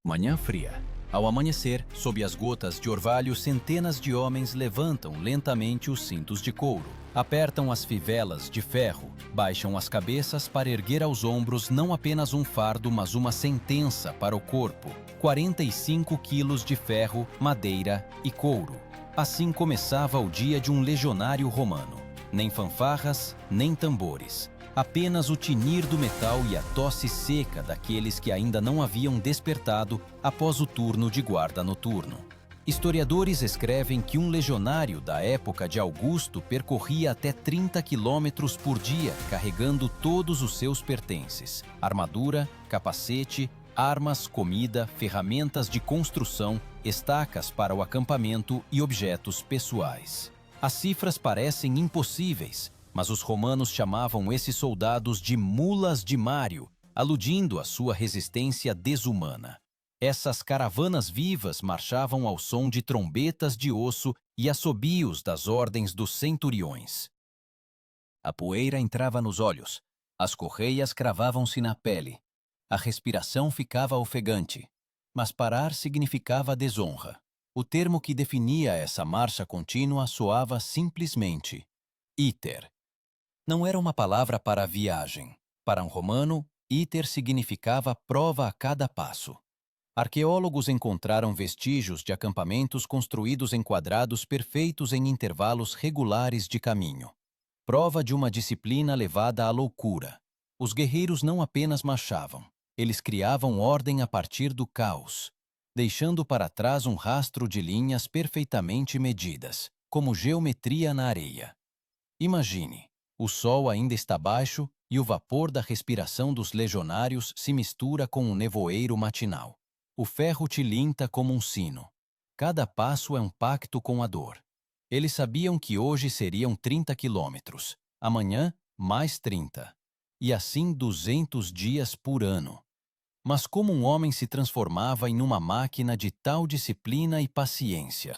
Manhã fria. Ao amanhecer, sob as gotas de orvalho, centenas de homens levantam lentamente os cintos de couro, apertam as fivelas de ferro, baixam as cabeças para erguer aos ombros não apenas um fardo, mas uma sentença para o corpo: 45 quilos de ferro, madeira e couro. Assim começava o dia de um legionário romano. Nem fanfarras, nem tambores. Apenas o tinir do metal e a tosse seca daqueles que ainda não haviam despertado após o turno de guarda noturno. Historiadores escrevem que um legionário da época de Augusto percorria até 30 quilômetros por dia carregando todos os seus pertences: armadura, capacete, armas, comida, ferramentas de construção, estacas para o acampamento e objetos pessoais. As cifras parecem impossíveis, mas os romanos chamavam esses soldados de mulas de Mário, aludindo à sua resistência desumana. Essas caravanas vivas marchavam ao som de trombetas de osso e assobios das ordens dos centuriões. A poeira entrava nos olhos, as correias cravavam-se na pele, a respiração ficava ofegante, mas parar significava desonra. O termo que definia essa marcha contínua soava simplesmente iter. Não era uma palavra para viagem. Para um romano, iter significava prova a cada passo. Arqueólogos encontraram vestígios de acampamentos construídos em quadrados perfeitos em intervalos regulares de caminho. Prova de uma disciplina levada à loucura. Os guerreiros não apenas marchavam, eles criavam ordem a partir do caos, deixando para trás um rastro de linhas perfeitamente medidas, como geometria na areia. Imagine. O sol ainda está baixo e o vapor da respiração dos legionários se mistura com um nevoeiro matinal. O ferro tilinta como um sino. Cada passo é um pacto com a dor. Eles sabiam que hoje seriam 30 quilômetros, amanhã mais 30, e assim 200 dias por ano. Mas como um homem se transformava em uma máquina de tal disciplina e paciência?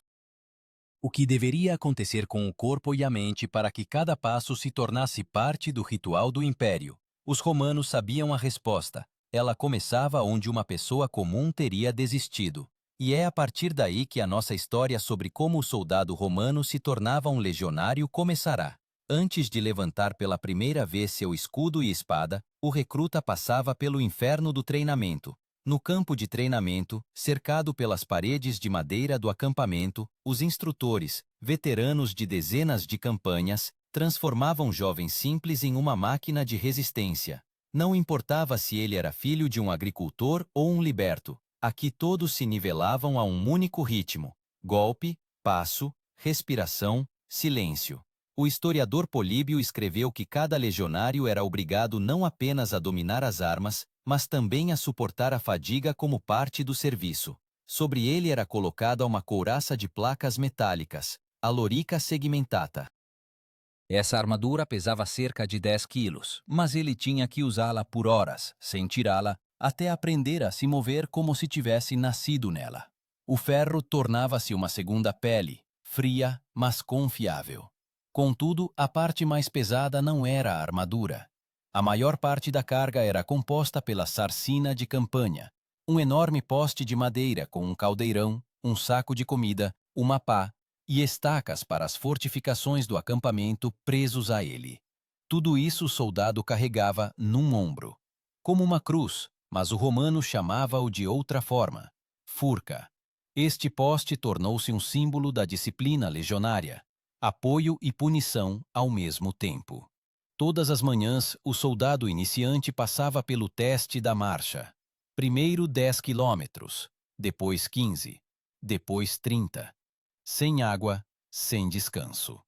O que deveria acontecer com o corpo e a mente para que cada passo se tornasse parte do ritual do império? Os romanos sabiam a resposta. Ela começava onde uma pessoa comum teria desistido. E é a partir daí que a nossa história sobre como o soldado romano se tornava um legionário começará. Antes de levantar pela primeira vez seu escudo e espada, o recruta passava pelo inferno do treinamento. No campo de treinamento, cercado pelas paredes de madeira do acampamento, os instrutores, veteranos de dezenas de campanhas, transformavam jovens simples em uma máquina de resistência. Não importava se ele era filho de um agricultor ou um liberto, aqui todos se nivelavam a um único ritmo: golpe, passo, respiração, silêncio. O historiador Políbio escreveu que cada legionário era obrigado não apenas a dominar as armas, mas também a suportar a fadiga como parte do serviço. Sobre ele era colocada uma couraça de placas metálicas, a lorica segmentata. Essa armadura pesava cerca de 10 quilos, mas ele tinha que usá-la por horas, sem tirá-la, até aprender a se mover como se tivesse nascido nela. O ferro tornava-se uma segunda pele, fria, mas confiável. Contudo, a parte mais pesada não era a armadura. A maior parte da carga era composta pela sarcina de campanha, um enorme poste de madeira com um caldeirão, um saco de comida, uma pá e estacas para as fortificações do acampamento presos a ele. Tudo isso o soldado carregava num ombro, como uma cruz, mas o romano chamava-o de outra forma: furca. Este poste tornou-se um símbolo da disciplina legionária, apoio e punição ao mesmo tempo. Todas as manhãs, o soldado iniciante passava pelo teste da marcha. Primeiro 10 quilômetros, depois 15, depois 30. Sem água, sem descanso.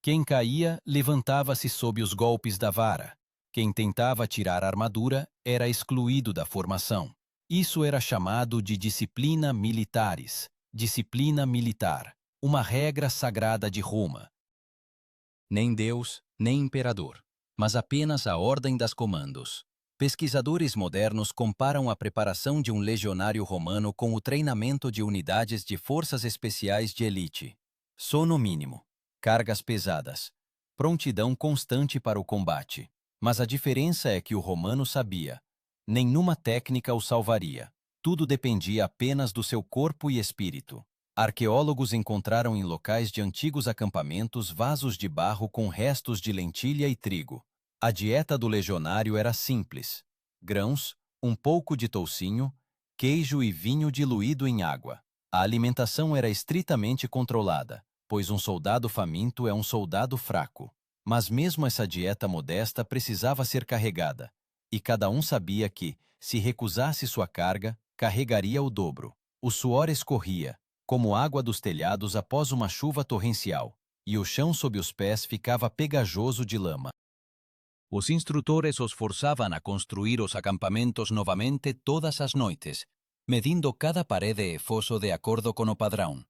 Quem caía, levantava-se sob os golpes da vara. Quem tentava tirar a armadura era excluído da formação. Isso era chamado de disciplina militaris, disciplina militar, uma regra sagrada de Roma. Nem Deus, nem imperador, mas apenas a ordem das comandos. Pesquisadores modernos comparam a preparação de um legionário romano com o treinamento de unidades de forças especiais de elite. Sono mínimo, cargas pesadas, prontidão constante para o combate. Mas a diferença é que o romano sabia: nenhuma técnica o salvaria. tudo dependia apenas do seu corpo e espírito. Arqueólogos encontraram em locais de antigos acampamentos vasos de barro com restos de lentilha e trigo. A dieta do legionário era simples: grãos, um pouco de toucinho, queijo e vinho diluído em água. A alimentação era estritamente controlada, pois um soldado faminto é um soldado fraco. Mas mesmo essa dieta modesta precisava ser carregada, e cada um sabia que, se recusasse sua carga, carregaria o dobro. O suor escorria, como água dos telhados após uma chuva torrencial, e o chão sob os pés ficava pegajoso de lama. Os instrutores os forçavam a construir os acampamentos novamente todas as noites, medindo cada parede e fosso de acordo com o padrão.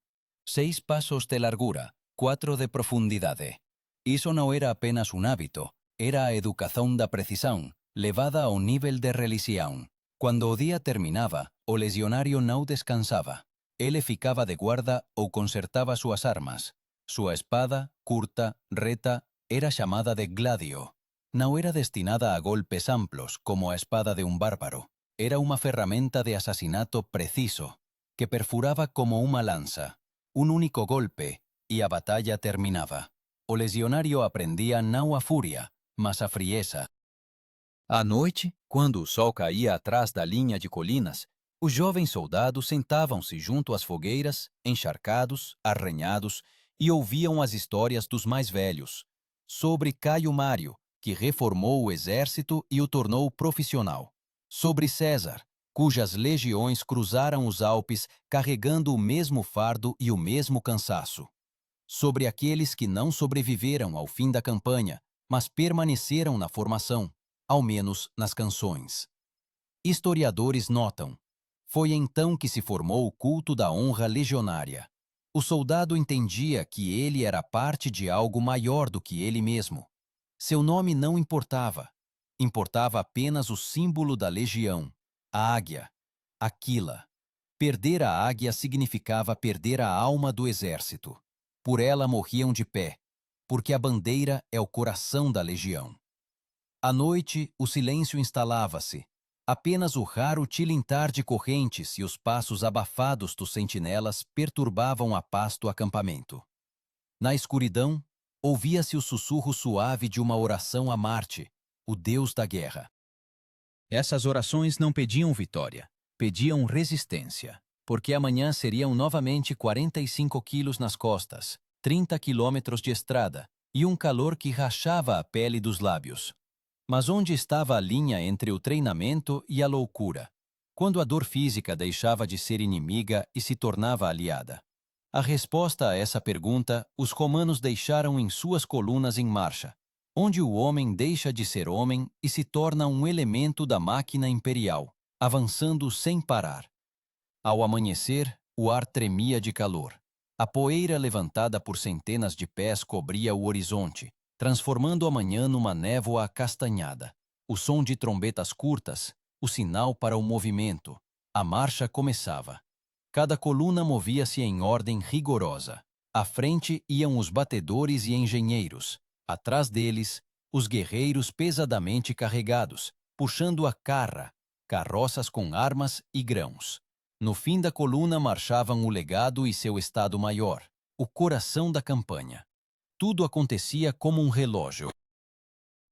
6 pasos de largura, 4 de profundidade. Isso não era apenas um hábito, era a educação da precisão, levada ao nível de religião. Quando o dia terminava, o legionário não descansava. Ele ficava de guarda ou consertava suas armas. Sua espada, curta, reta, era chamada de gladio. Não era destinada a golpes amplos, como a espada de um bárbaro. Era uma ferramenta de assassinato preciso, que perfurava como uma lança. Um único golpe, e a batalha terminava. O legionário aprendia não a fúria, mas a frieza. À noite, quando o sol caía atrás da linha de colinas, os jovens soldados sentavam-se junto às fogueiras, encharcados, arranhados, e ouviam as histórias dos mais velhos, sobre Caio Mário, que reformou o exército e o tornou profissional, sobre César, cujas legiões cruzaram os Alpes carregando o mesmo fardo e o mesmo cansaço, sobre aqueles que não sobreviveram ao fim da campanha, mas permaneceram na formação, ao menos nas canções. Historiadores notam: foi então que se formou o culto da honra legionária. O soldado entendia que ele era parte de algo maior do que ele mesmo. Seu nome não importava. Importava apenas o símbolo da legião, a águia, Aquila. Perder a águia significava perder a alma do exército. Por ela morriam de pé, porque a bandeira é o coração da legião. À noite, o silêncio instalava-se. Apenas o raro tilintar de correntes e os passos abafados dos sentinelas perturbavam a paz do acampamento. Na escuridão, ouvia-se o sussurro suave de uma oração a Marte, o deus da guerra. Essas orações não pediam vitória, pediam resistência, porque amanhã seriam novamente 45 quilos nas costas, 30 quilômetros de estrada e um calor que rachava a pele dos lábios. Mas onde estava a linha entre o treinamento e a loucura, quando a dor física deixava de ser inimiga e se tornava aliada? A resposta a essa pergunta os romanos deixaram em suas colunas em marcha, onde o homem deixa de ser homem e se torna um elemento da máquina imperial, avançando sem parar. Ao amanhecer, o ar tremia de calor. A poeira levantada por centenas de pés cobria o horizonte, transformando a manhã numa névoa acastanhada. O som de trombetas curtas, o sinal para o movimento. A marcha começava. Cada coluna movia-se em ordem rigorosa. À frente iam os batedores e engenheiros. Atrás deles, os guerreiros pesadamente carregados, puxando a carra, carroças com armas e grãos. No fim da coluna marchavam o legado e seu estado-maior, o coração da campanha. Tudo acontecia como um relógio.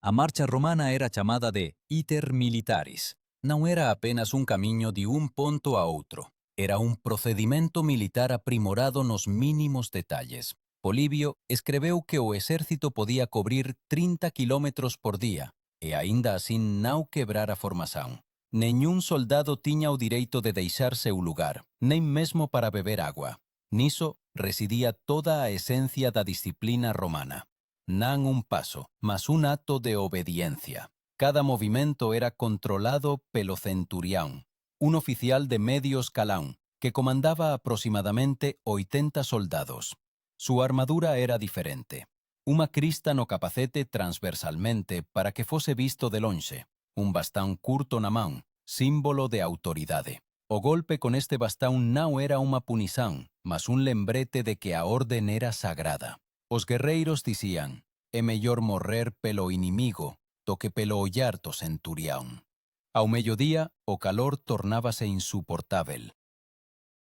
A marcha romana era chamada de iter militaris. Não era apenas um caminho de um ponto a outro. Era um procedimento militar aprimorado nos mínimos detalhes. Políbio escreveu que o exército podia cobrir 30 quilômetros por dia, e ainda assim não quebrar a formação. Nenhum soldado tinha o direito de deixar seu lugar, nem mesmo para beber água. Nisso residia toda a essência da disciplina romana. Não um passo, mas um ato de obediência. Cada movimento era controlado pelo centurião, um oficial de medio escalão, que comandava aproximadamente 80 soldados. Sua armadura era diferente. Uma crista no capacete transversalmente para que fosse visto de longe. Um bastão curto na mão, símbolo de autoridade. O golpe com este bastão não era uma punição, mas um lembrete de que a ordem era sagrada. Os guerreiros diziam: é melhor morrer pelo inimigo do que pelo olhar do centurião. Ao meio-dia, o calor tornava-se insuportável.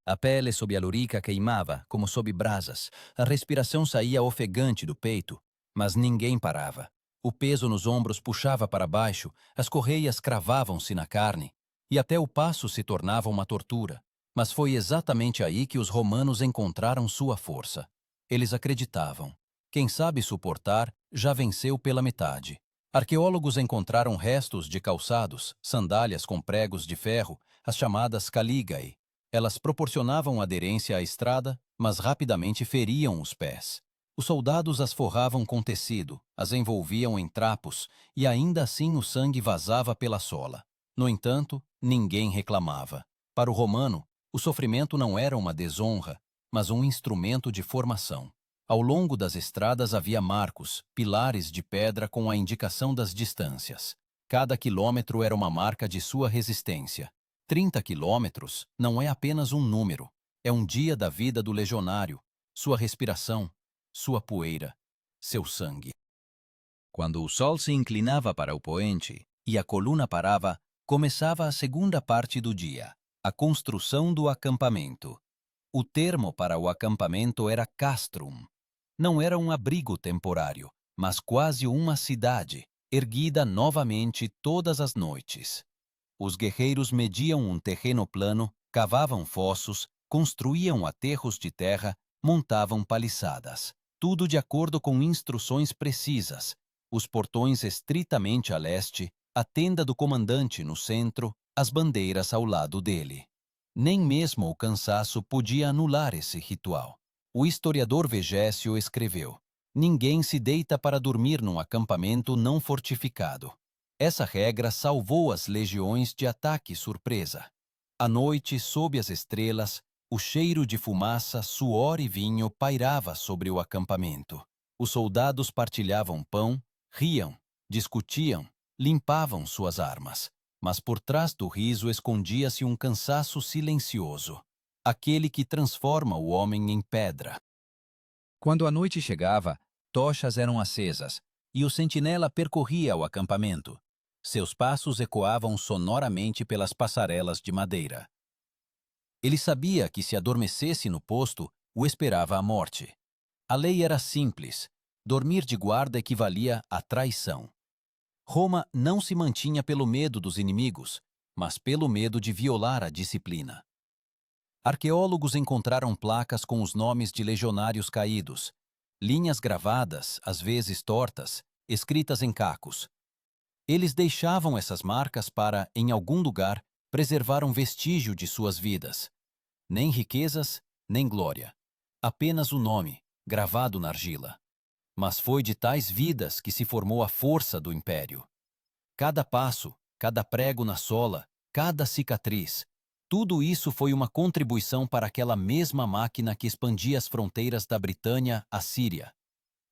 A pele sob a lorica queimava, como sob brasas. A respiração saía ofegante do peito, mas ninguém parava. O peso nos ombros puxava para baixo, as correias cravavam-se na carne, e até o passo se tornava uma tortura. Mas foi exatamente aí que os romanos encontraram sua força. Eles acreditavam. Quem sabe suportar, já venceu pela metade. Arqueólogos encontraram restos de calçados, sandálias com pregos de ferro, as chamadas caligae. Elas proporcionavam aderência à estrada, mas rapidamente feriam os pés. Os soldados as forravam com tecido, as envolviam em trapos, e ainda assim o sangue vazava pela sola. No entanto, ninguém reclamava. Para o romano, o sofrimento não era uma desonra, mas um instrumento de formação. Ao longo das estradas havia marcos, pilares de pedra com a indicação das distâncias. Cada quilômetro era uma marca de sua resistência. 30 quilômetros não é apenas um número, é um dia da vida do legionário, sua respiração, sua poeira, seu sangue. Quando o sol se inclinava para o poente e a coluna parava, começava a segunda parte do dia, a construção do acampamento. O termo para o acampamento era castrum. Não era um abrigo temporário, mas quase uma cidade, erguida novamente todas as noites. Os guerreiros mediam um terreno plano, cavavam fossos, construíam aterros de terra, montavam paliçadas. Tudo de acordo com instruções precisas. Os portões estritamente a leste, a tenda do comandante no centro, as bandeiras ao lado dele. Nem mesmo o cansaço podia anular esse ritual. O historiador Vegésio escreveu: ninguém se deita para dormir num acampamento não fortificado. Essa regra salvou as legiões de ataque surpresa. À noite, sob as estrelas, o cheiro de fumaça, suor e vinho pairava sobre o acampamento. Os soldados partilhavam pão, riam, discutiam, limpavam suas armas. Mas por trás do riso escondia-se um cansaço silencioso, aquele que transforma o homem em pedra. Quando a noite chegava, tochas eram acesas, e o sentinela percorria o acampamento. Seus passos ecoavam sonoramente pelas passarelas de madeira. Ele sabia que se adormecesse no posto, o esperava a morte. A lei era simples: dormir de guarda equivalia à traição. Roma não se mantinha pelo medo dos inimigos, mas pelo medo de violar a disciplina. Arqueólogos encontraram placas com os nomes de legionários caídos, linhas gravadas, às vezes tortas, escritas em cacos. Eles deixavam essas marcas para, em algum lugar, preservar um vestígio de suas vidas. Nem riquezas, nem glória. Apenas o nome, gravado na argila. Mas foi de tais vidas que se formou a força do império. Cada passo, cada prego na sola, cada cicatriz, tudo isso foi uma contribuição para aquela mesma máquina que expandia as fronteiras da Britânia à Síria.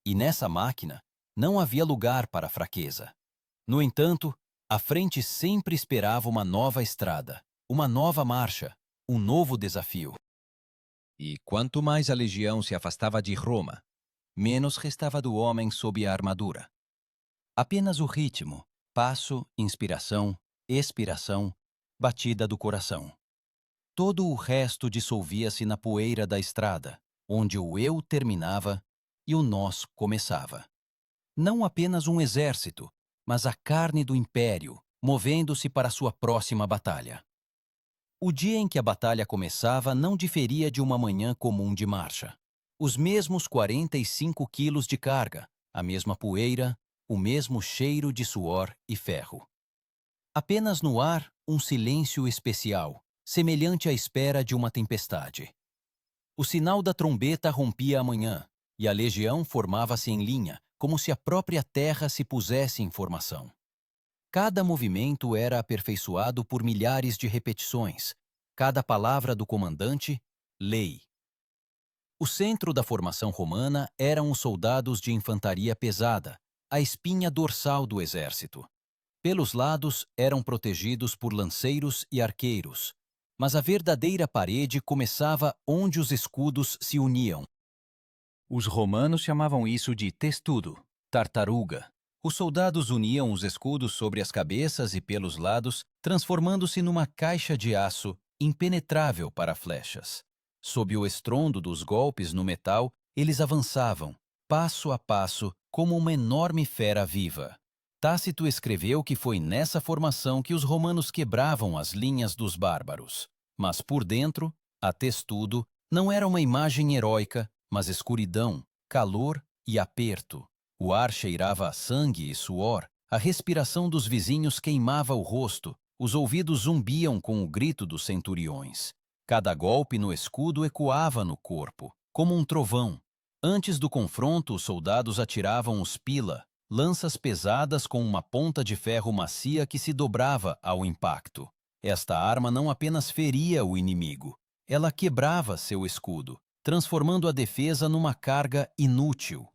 E nessa máquina não havia lugar para fraqueza. No entanto, à frente sempre esperava uma nova estrada, uma nova marcha, um novo desafio. E quanto mais a legião se afastava de Roma, menos restava do homem sob a armadura. Apenas o ritmo, passo, inspiração, expiração, batida do coração. Todo o resto dissolvia-se na poeira da estrada, onde o eu terminava e o nós começava. Não apenas um exército, mas a carne do império, movendo-se para sua próxima batalha. O dia em que a batalha começava não diferia de uma manhã comum de marcha. Os mesmos 45 quilos de carga, a mesma poeira, o mesmo cheiro de suor e ferro. Apenas no ar, um silêncio especial, semelhante à espera de uma tempestade. O sinal da trombeta rompia a manhã, e a legião formava-se em linha, como se a própria terra se pusesse em formação. Cada movimento era aperfeiçoado por milhares de repetições, cada palavra do comandante, lei. O centro da formação romana eram os soldados de infantaria pesada, a espinha dorsal do exército. Pelos lados eram protegidos por lanceiros e arqueiros, mas a verdadeira parede começava onde os escudos se uniam. Os romanos chamavam isso de testudo, tartaruga, Os soldados uniam os escudos sobre as cabeças e pelos lados, transformando-se numa caixa de aço impenetrável para flechas. Sob o estrondo dos golpes no metal, eles avançavam, passo a passo, como uma enorme fera viva. Tácito escreveu que foi nessa formação que os romanos quebravam as linhas dos bárbaros. Mas por dentro, a testudo, não era uma imagem heróica, mas escuridão, calor e aperto. O ar cheirava a sangue e suor, a respiração dos vizinhos queimava o rosto, os ouvidos zumbiam com o grito dos centuriões. Cada golpe no escudo ecoava no corpo, como um trovão. Antes do confronto, os soldados atiravam os pila, lanças pesadas com uma ponta de ferro macia que se dobrava ao impacto. Esta arma não apenas feria o inimigo, ela quebrava seu escudo, transformando a defesa numa carga inútil.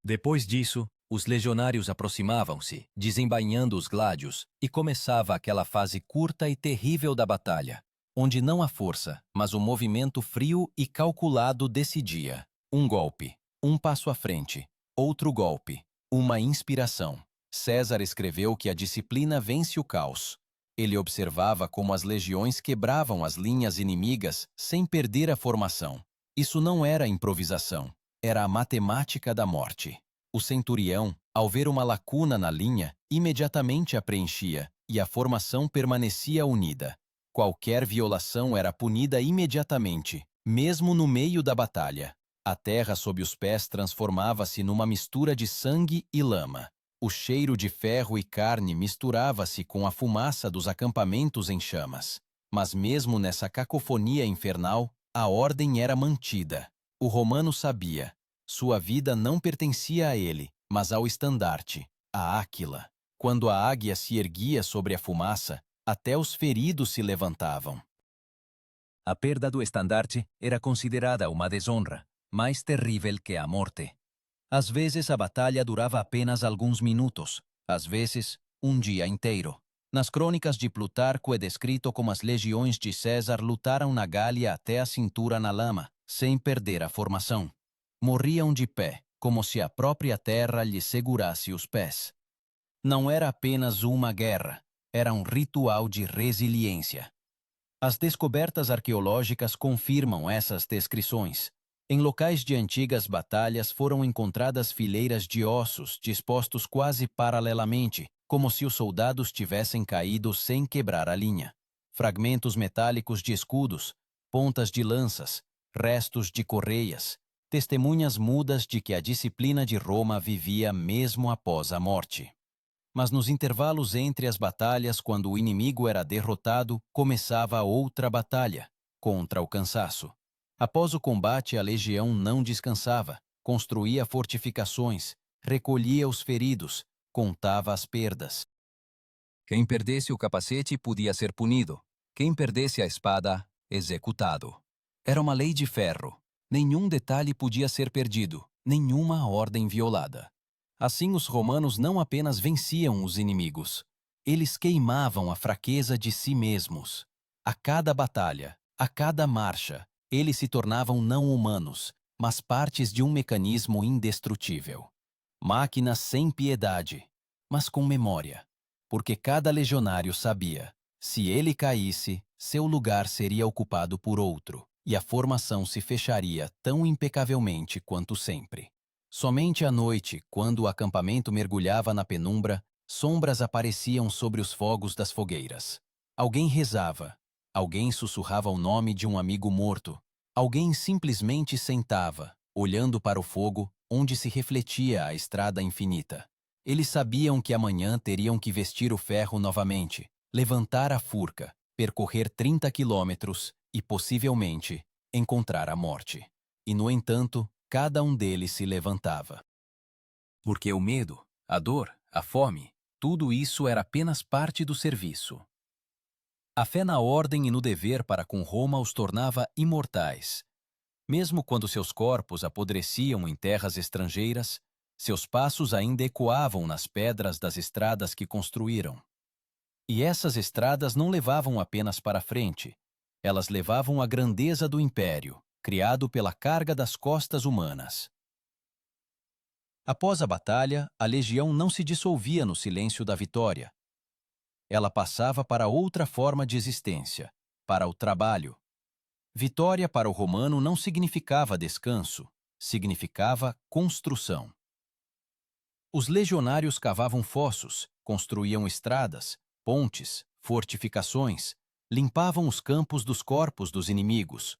Depois disso, os legionários aproximavam-se, desembainhando os gládios, e começava aquela fase curta e terrível da batalha, onde não a força, mas o movimento frio e calculado decidia. Um golpe, um passo à frente, outro golpe, uma inspiração. César escreveu que a disciplina vence o caos. Ele observava como as legiões quebravam as linhas inimigas sem perder a formação. Isso não era improvisação, era a matemática da morte. O centurião, ao ver uma lacuna na linha, imediatamente a preenchia, e a formação permanecia unida. Qualquer violação era punida imediatamente, mesmo no meio da batalha. A terra sob os pés transformava-se numa mistura de sangue e lama. O cheiro de ferro e carne misturava-se com a fumaça dos acampamentos em chamas. Mas mesmo nessa cacofonia infernal, a ordem era mantida. O romano sabia. Sua vida não pertencia a ele, mas ao estandarte, a Áquila. Quando a águia se erguia sobre a fumaça, até os feridos se levantavam. A perda do estandarte era considerada uma desonra, mais terrível que a morte. Às vezes a batalha durava apenas alguns minutos, às vezes um dia inteiro. Nas crônicas de Plutarco é descrito como as legiões de César lutaram na Gália até a cintura na lama, sem perder a formação. Morriam de pé, como se a própria terra lhes segurasse os pés. Não era apenas uma guerra, era um ritual de resiliência. As descobertas arqueológicas confirmam essas descrições. Em locais de antigas batalhas foram encontradas fileiras de ossos dispostos quase paralelamente, como se os soldados tivessem caído sem quebrar a linha. Fragmentos metálicos de escudos, pontas de lanças, restos de correias, testemunhas mudas de que a disciplina de Roma vivia mesmo após a morte. Mas nos intervalos entre as batalhas, quando o inimigo era derrotado, começava outra batalha, contra o cansaço. Após o combate, a legião não descansava, construía fortificações, recolhia os feridos, contava as perdas. Quem perdesse o capacete podia ser punido, quem perdesse a espada, executado. Era uma lei de ferro. Nenhum detalhe podia ser perdido, nenhuma ordem violada. Assim, os romanos não apenas venciam os inimigos, eles queimavam a fraqueza de si mesmos. A cada batalha, a cada marcha, eles se tornavam não humanos, mas partes de um mecanismo indestrutível. Máquinas sem piedade, mas com memória, porque cada legionário sabia, se ele caísse, seu lugar seria ocupado por outro, e a formação se fecharia tão impecavelmente quanto sempre. Somente à noite, quando o acampamento mergulhava na penumbra, sombras apareciam sobre os fogos das fogueiras. Alguém rezava, alguém sussurrava o nome de um amigo morto, alguém simplesmente sentava, olhando para o fogo, onde se refletia a estrada infinita. Eles sabiam que amanhã teriam que vestir o ferro novamente, levantar a furca, percorrer 30 quilômetros e, possivelmente, encontrar a morte. E, no entanto, cada um deles se levantava. Porque o medo, a dor, a fome, tudo isso era apenas parte do serviço. A fé na ordem e no dever para com Roma os tornava imortais. Mesmo quando seus corpos apodreciam em terras estrangeiras, seus passos ainda ecoavam nas pedras das estradas que construíram. E essas estradas não levavam apenas para frente, elas levavam à grandeza do império, criado pela carga das costas humanas. Após a batalha, a legião não se dissolvia no silêncio da vitória. Ela passava para outra forma de existência, para o trabalho. Vitória para o romano não significava descanso, significava construção. Os legionários cavavam fossos, construíam estradas, pontes, fortificações, limpavam os campos dos corpos dos inimigos.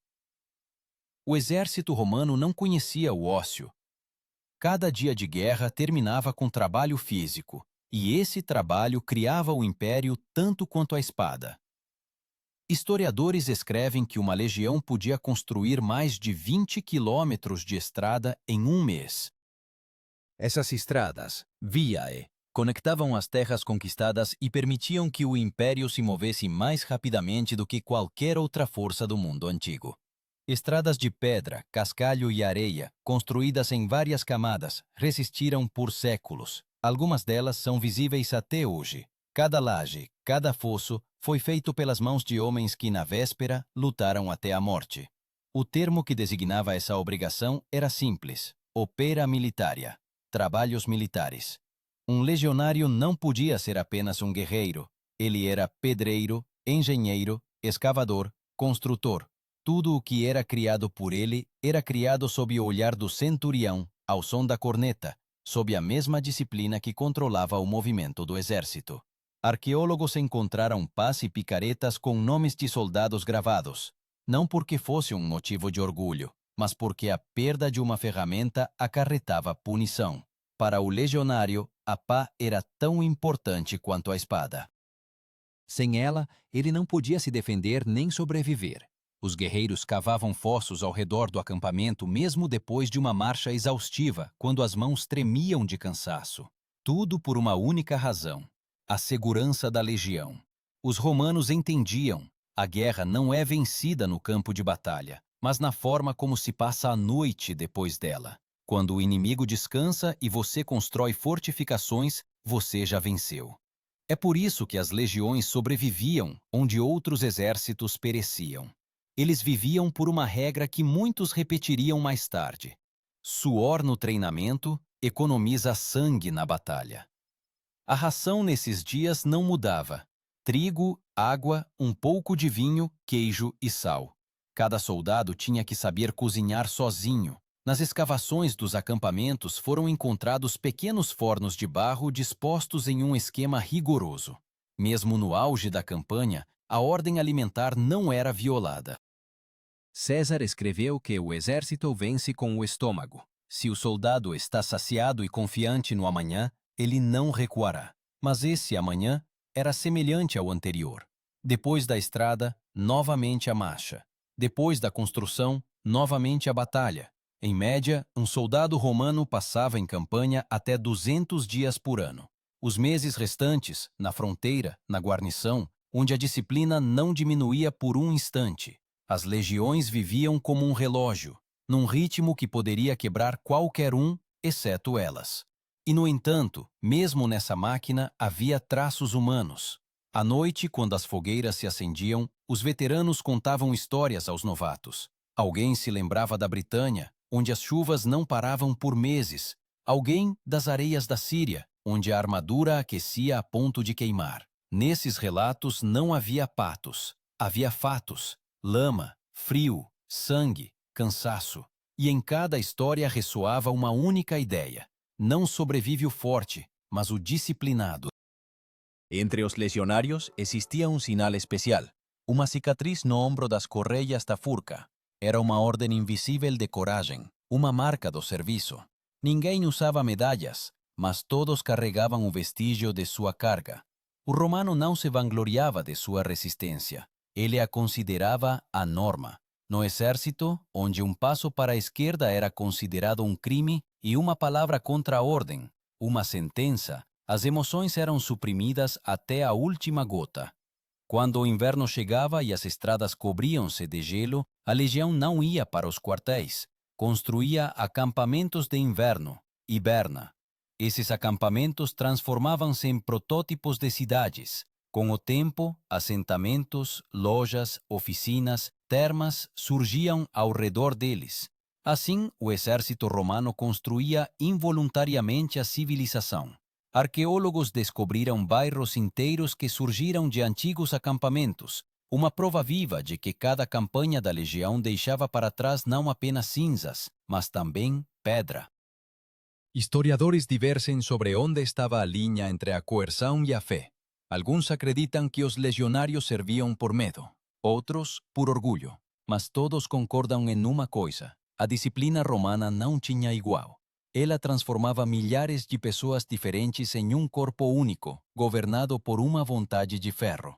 O exército romano não conhecia o ócio. Cada dia de guerra terminava com trabalho físico, e esse trabalho criava o império tanto quanto a espada. Historiadores escrevem que uma legião podia construir mais de 20 quilômetros de estrada em um mês. Essas estradas, viae, conectavam as terras conquistadas e permitiam que o império se movesse mais rapidamente do que qualquer outra força do mundo antigo. Estradas de pedra, cascalho e areia, construídas em várias camadas, resistiram por séculos. Algumas delas são visíveis até hoje. Cada laje, cada fosso, foi feito pelas mãos de homens que, na véspera, lutaram até a morte. O termo que designava essa obrigação era simples: opera militaria, trabalhos militares. Um legionário não podia ser apenas um guerreiro. Ele era pedreiro, engenheiro, escavador, construtor. Tudo o que era criado por ele era criado sob o olhar do centurião, ao som da corneta, sob a mesma disciplina que controlava o movimento do exército. Arqueólogos encontraram pás e picaretas com nomes de soldados gravados, não porque fosse um motivo de orgulho, mas porque a perda de uma ferramenta acarretava punição. Para o legionário, a pá era tão importante quanto a espada. Sem ela, ele não podia se defender nem sobreviver. Os guerreiros cavavam fossos ao redor do acampamento mesmo depois de uma marcha exaustiva, quando as mãos tremiam de cansaço. Tudo por uma única razão: a segurança da legião. Os romanos entendiam: a guerra não é vencida no campo de batalha, mas na forma como se passa a noite depois dela. Quando o inimigo descansa e você constrói fortificações, você já venceu. É por isso que as legiões sobreviviam onde outros exércitos pereciam. Eles viviam por uma regra que muitos repetiriam mais tarde: suor no treinamento economiza sangue na batalha. A ração nesses dias não mudava: trigo, água, um pouco de vinho, queijo e sal. Cada soldado tinha que saber cozinhar sozinho. Nas escavações dos acampamentos foram encontrados pequenos fornos de barro dispostos em um esquema rigoroso. Mesmo no auge da campanha, a ordem alimentar não era violada. César escreveu que o exército vence com o estômago. Se o soldado está saciado e confiante no amanhã, ele não recuará. Mas esse amanhã era semelhante ao anterior. Depois da estrada, novamente a marcha. Depois da construção, novamente a batalha. Em média, um soldado romano passava em campanha até 200 dias por ano. Os meses restantes, na fronteira, na guarnição, onde a disciplina não diminuía por um instante. As legiões viviam como um relógio, num ritmo que poderia quebrar qualquer um, exceto elas. E, no entanto, mesmo nessa máquina havia traços humanos. À noite, quando as fogueiras se acendiam, os veteranos contavam histórias aos novatos. Alguém se lembrava da Britânia, onde as chuvas não paravam por meses. Alguém das areias da Síria, onde a armadura aquecia a ponto de queimar. Nesses relatos não havia patos, havia fatos: lama, frio, sangue, cansaço. E em cada história ressoava uma única ideia: não sobrevive o forte, mas o disciplinado. Entre os legionários existia um sinal especial: uma cicatriz no ombro das correias da furca. Era uma ordem invisível de coragem, uma marca do serviço. Ninguém usava medalhas, mas todos carregavam o vestígio de sua carga. O romano não se vangloriava de sua resistência. Ele a considerava a norma. No exército, onde um passo para a esquerda era considerado um crime e uma palavra contra a ordem, uma sentença, as emoções eram suprimidas até a última gota. Quando o inverno chegava e as estradas cobriam-se de gelo, a legião não ia para os quartéis. Construía acampamentos de inverno, hiberna. Esses acampamentos transformavam-se em protótipos de cidades. Com o tempo, assentamentos, lojas, oficinas, termas surgiam ao redor deles. Assim, o exército romano construía involuntariamente a civilização. Arqueólogos descobriram bairros inteiros que surgiram de antigos acampamentos, uma prova viva de que cada campanha da legião deixava para trás não apenas cinzas, mas também pedra. Historiadores divergem sobre onde estava a linha entre a coerção e a fé. Alguns acreditam que os legionários serviam por medo, outros por orgulho, mas todos concordam em uma coisa: a disciplina romana não tinha igual. Ela transformava milhares de pessoas diferentes em um corpo único, governado por uma vontade de ferro.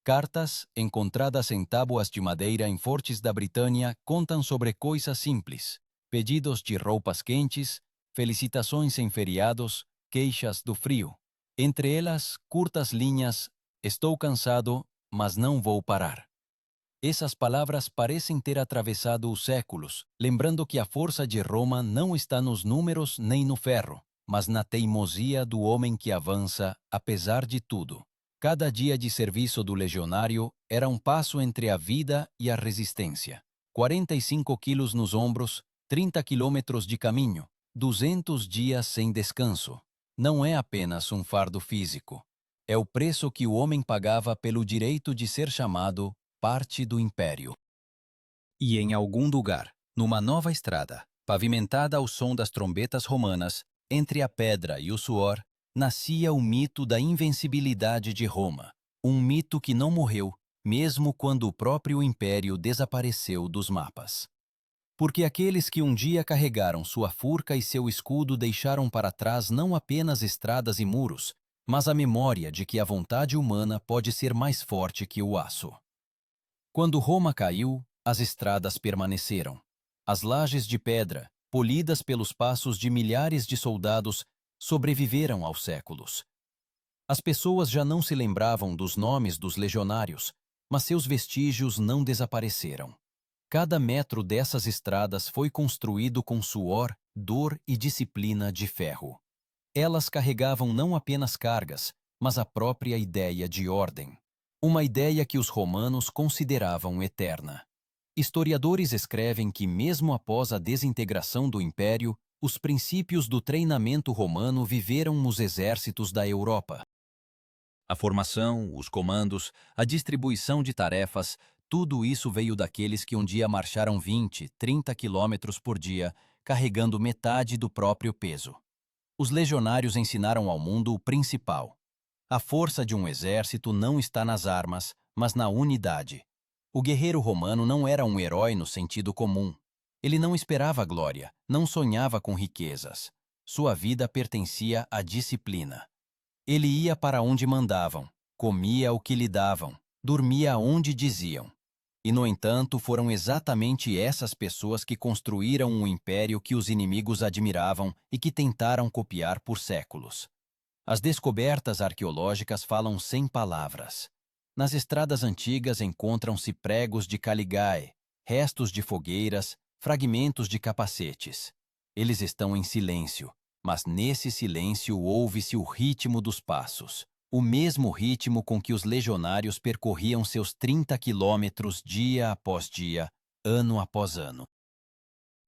Cartas, encontradas em tábuas de madeira em fortes da Britânia, contam sobre coisas simples: pedidos de roupas quentes, felicitações em feriados, queixas do frio. Entre elas, curtas linhas: estou cansado, mas não vou parar. Essas palavras parecem ter atravessado os séculos, lembrando que a força de Roma não está nos números nem no ferro, mas na teimosia do homem que avança, apesar de tudo. Cada dia de serviço do legionário era um passo entre a vida e a resistência. 45 quilos nos ombros, 30 quilômetros de caminho, 200 dias sem descanso. Não é apenas um fardo físico. É o preço que o homem pagava pelo direito de ser chamado parte do império. E em algum lugar, numa nova estrada, pavimentada ao som das trombetas romanas, entre a pedra e o suor, nascia o mito da invencibilidade de Roma, um mito que não morreu, mesmo quando o próprio império desapareceu dos mapas. Porque aqueles que um dia carregaram sua forca e seu escudo deixaram para trás não apenas estradas e muros, mas a memória de que a vontade humana pode ser mais forte que o aço. Quando Roma caiu, as estradas permaneceram. As lajes de pedra, polidas pelos passos de milhares de soldados, sobreviveram aos séculos. As pessoas já não se lembravam dos nomes dos legionários, mas seus vestígios não desapareceram. Cada metro dessas estradas foi construído com suor, dor e disciplina de ferro. Elas carregavam não apenas cargas, mas a própria ideia de ordem. Uma ideia que os romanos consideravam eterna. Historiadores escrevem que, mesmo após a desintegração do império, os princípios do treinamento romano viveram nos exércitos da Europa. A formação, os comandos, a distribuição de tarefas, tudo isso veio daqueles que um dia marcharam 20, 30 quilômetros por dia, carregando metade do próprio peso. Os legionários ensinaram ao mundo o principal: a força de um exército não está nas armas, mas na unidade. O guerreiro romano não era um herói no sentido comum. Ele não esperava glória, não sonhava com riquezas. Sua vida pertencia à disciplina. Ele ia para onde mandavam, comia o que lhe davam, dormia onde diziam. E, no entanto, foram exatamente essas pessoas que construíram um império que os inimigos admiravam e que tentaram copiar por séculos. As descobertas arqueológicas falam sem palavras. Nas estradas antigas encontram-se pregos de caligae, restos de fogueiras, fragmentos de capacetes. Eles estão em silêncio, mas nesse silêncio ouve-se o ritmo dos passos, o mesmo ritmo com que os legionários percorriam seus 30 quilômetros dia após dia, ano após ano.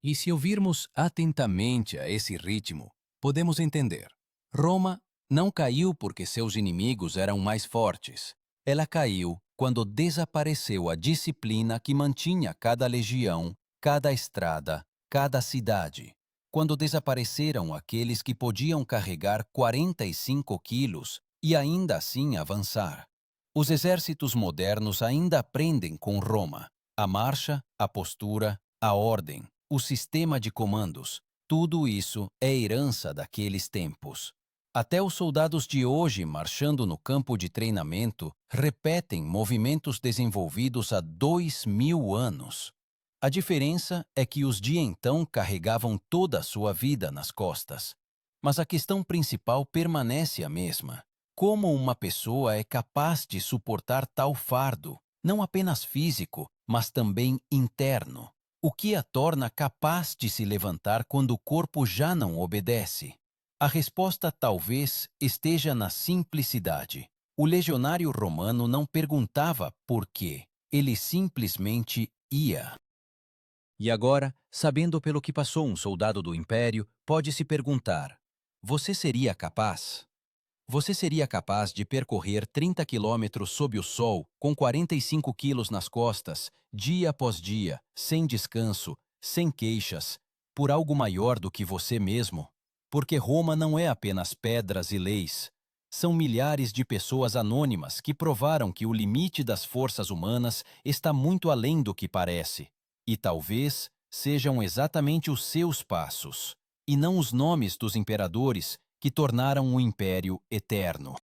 E se ouvirmos atentamente a esse ritmo, podemos entender. Roma não caiu porque seus inimigos eram mais fortes. Ela caiu quando desapareceu a disciplina que mantinha cada legião, cada estrada, cada cidade. Quando desapareceram aqueles que podiam carregar 45 quilos e ainda assim avançar. Os exércitos modernos ainda aprendem com Roma. A marcha, a postura, a ordem, o sistema de comandos, tudo isso é herança daqueles tempos. Até os soldados de hoje, marchando no campo de treinamento, repetem movimentos desenvolvidos há 2000 anos. A diferença é que os de então carregavam toda a sua vida nas costas. Mas a questão principal permanece a mesma. Como uma pessoa é capaz de suportar tal fardo, não apenas físico, mas também interno? O que a torna capaz de se levantar quando o corpo já não obedece? A resposta talvez esteja na simplicidade. O legionário romano não perguntava por quê, ele simplesmente ia. E agora, sabendo pelo que passou um soldado do Império, pode se perguntar: você seria capaz? Você seria capaz de percorrer 30 quilômetros sob o sol, com 45 quilos nas costas, dia após dia, sem descanso, sem queixas, por algo maior do que você mesmo? Porque Roma não é apenas pedras e leis. São milhares de pessoas anônimas que provaram que o limite das forças humanas está muito além do que parece. E talvez sejam exatamente os seus passos, e não os nomes dos imperadores que tornaram o império eterno.